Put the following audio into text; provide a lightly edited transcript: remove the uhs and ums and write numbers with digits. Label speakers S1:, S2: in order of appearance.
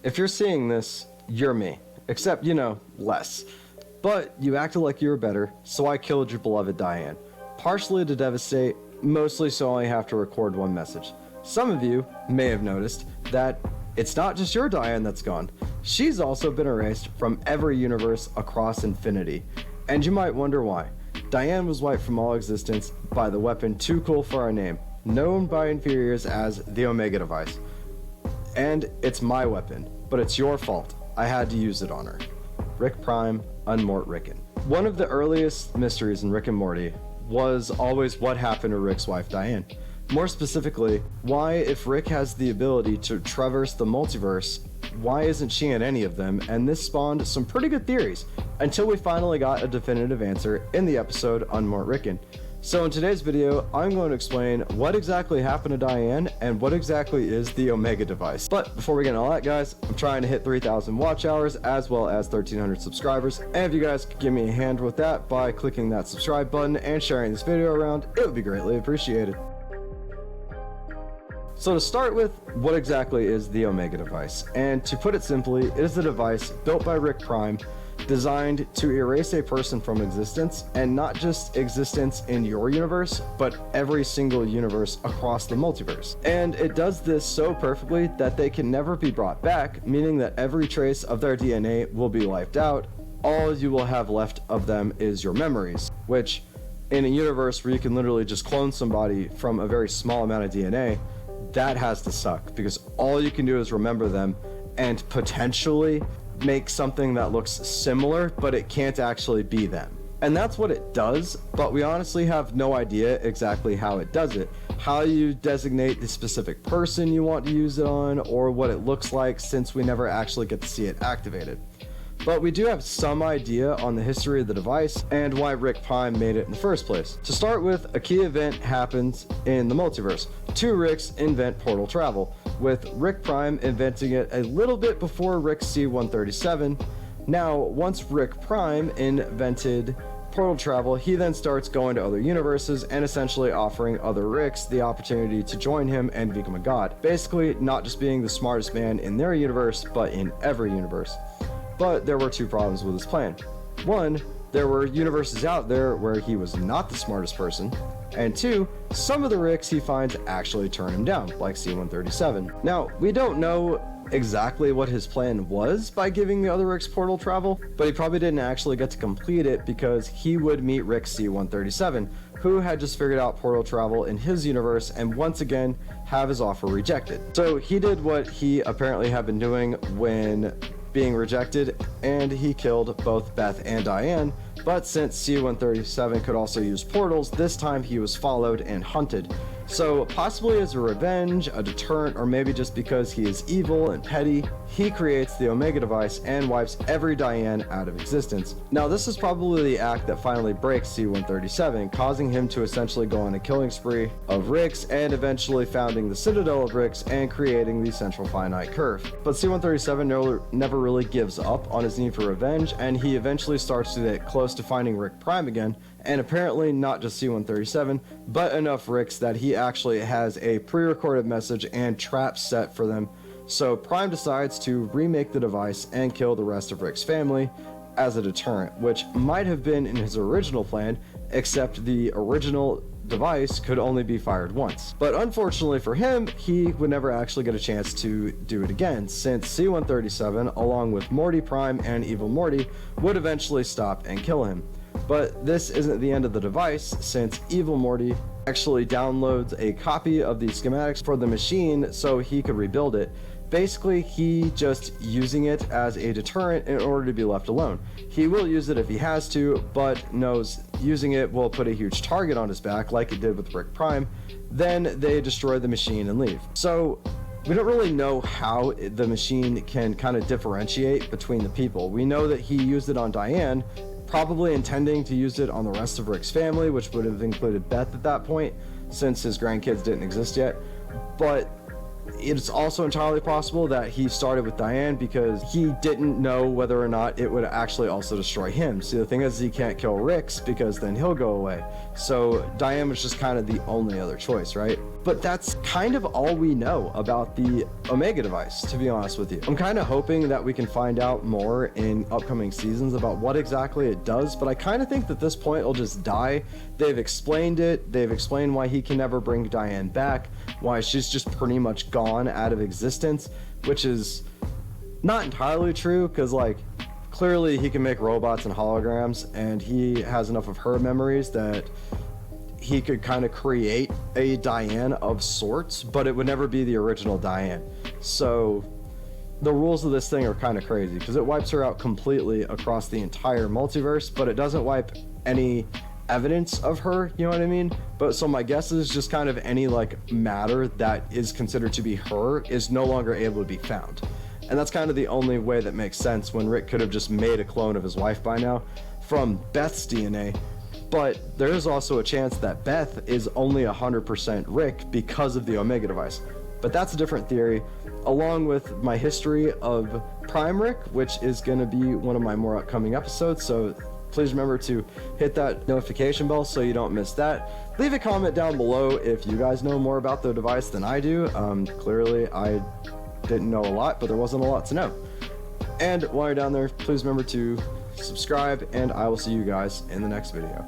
S1: If you're seeing this, you're me. Except, you know, less. But you acted like you were better, so I killed your beloved Diane. Partially to devastate, mostly so I only have to record one message. Some of you may have noticed that it's not just your Diane that's gone. She's also been erased from every universe across infinity. And you might wonder why. Diane was wiped from all existence by the weapon too cool for our name, known by inferiors as the Omega device. And it's my weapon, but it's your fault. I had to use it on her. Rick Prime, Unmort Rickon. One of the earliest mysteries in Rick and Morty was always what happened to Rick's wife Diane. More specifically, why, if Rick has the ability to traverse the multiverse, why isn't she in any of them? And this spawned some pretty good theories, until we finally got a definitive answer in the episode Unmort Rickon. So in today's video, I'm going to explain what exactly happened to Diane and what exactly is the Omega device. But before we get into all that, guys, I'm trying to hit 3,000 watch hours as well as 1,300 subscribers. And if you guys could give me a hand with that by clicking that subscribe button and sharing this video around, it would be greatly appreciated. So to start with, what exactly is the Omega device? And to put it simply, it is a device built by Rick Prime, designed to erase a person from existence, and not just existence in your universe, but every single universe across the multiverse. And it does this so perfectly that they can never be brought back, meaning that every trace of their DNA will be wiped out. All you will have left of them is your memories, which in a universe where you can literally just clone somebody from a very small amount of DNA, that has to suck, because all you can do is remember them and potentially make something that looks similar, but it can't actually be them. And that's what it does, but we honestly have no idea exactly how it does it. How you designate the specific person you want to use it on, or what it looks like, since we never actually get to see it activated. But we do have some idea on the history of the device and why Rick Prime made it in the first place. To start with, a key event happens in the multiverse. Two Ricks invent portal travel, with Rick Prime inventing it a little bit before Rick C-137. Now, once Rick Prime invented portal travel, he then starts going to other universes and essentially offering other Ricks the opportunity to join him and become a god. Basically, not just being the smartest man in their universe, but in every universe. But there were two problems with his plan. One, there were universes out there where he was not the smartest person, and two, some of the Ricks he finds actually turn him down, like C-137. Now, we don't know exactly what his plan was by giving the other Ricks portal travel, but he probably didn't actually get to complete it because he would meet Rick C-137, who had just figured out portal travel in his universe and once again have his offer rejected. So he did what he apparently had been doing when being rejected, and he killed both Beth and Diane. But since C-137 could also use portals, this time he was followed and hunted. So possibly as a revenge, a deterrent, or maybe just because he is evil and petty, he creates the Omega device and wipes every Diane out of existence. Now this is probably the act that finally breaks C-137, causing him to essentially go on a killing spree of Ricks and eventually founding the Citadel of Ricks and creating the Central Finite Curve. But C-137 never really gives up on his need for revenge, and he eventually starts to get close to finding Rick Prime again, and apparently not just C-137, but enough Ricks that he actually has a pre-recorded message and trap set for them. So Prime decides to remake the device and kill the rest of Rick's family as a deterrent, which might have been in his original plan, except the original device could only be fired once. But unfortunately for him, he would never actually get a chance to do it again, since C-137, along with Morty Prime and Evil Morty, would eventually stop and kill him. But this isn't the end of the device, since Evil Morty actually downloads a copy of the schematics for the machine so he could rebuild it. Basically, he just using it as a deterrent in order to be left alone. He will use it if he has to, but knows using it will put a huge target on his back like it did with Rick Prime. Then they destroy the machine and leave. So we don't really know how the machine can kind of differentiate between the people. We know that he used it on Diane, probably intending to use it on the rest of Rick's family, which would have included Beth at that point, since his grandkids didn't exist yet. But it's also entirely possible that he started with Diane because he didn't know whether or not it would actually also destroy him. See, the thing is, he can't kill Ricks because then he'll go away. So Diane was just kind of the only other choice, right? But that's kind of all we know about the Omega device, to be honest with you. I'm kind of hoping that we can find out more in upcoming seasons about what exactly it does, but I kind of think that this point it'll just die. They've explained it. They've explained why he can never bring Diane back, why she's just pretty much gone out of existence, which is not entirely true, because like clearly he can make robots and holograms, and he has enough of her memories that he could kind of create a Diane of sorts, but it would never be the original Diane. So the rules of this thing are kind of crazy, because it wipes her out completely across the entire multiverse, but it doesn't wipe any evidence of her, you know what I mean? But so my guess is just kind of any like matter that is considered to be her is no longer able to be found. And that's kind of the only way that makes sense, when Rick could have just made a clone of his wife by now from Beth's DNA. But there is also a chance that Beth is only 100% Rick because of the Omega device. But that's a different theory, along with my history of Prime Rick, which is going to be one of my more upcoming episodes. So please remember to hit that notification bell so you don't miss that. Leave a comment down below if you guys know more about the device than I do. Clearly, I didn't know a lot, but there wasn't a lot to know. And while you're down there, please remember to subscribe, and I will see you guys in the next video.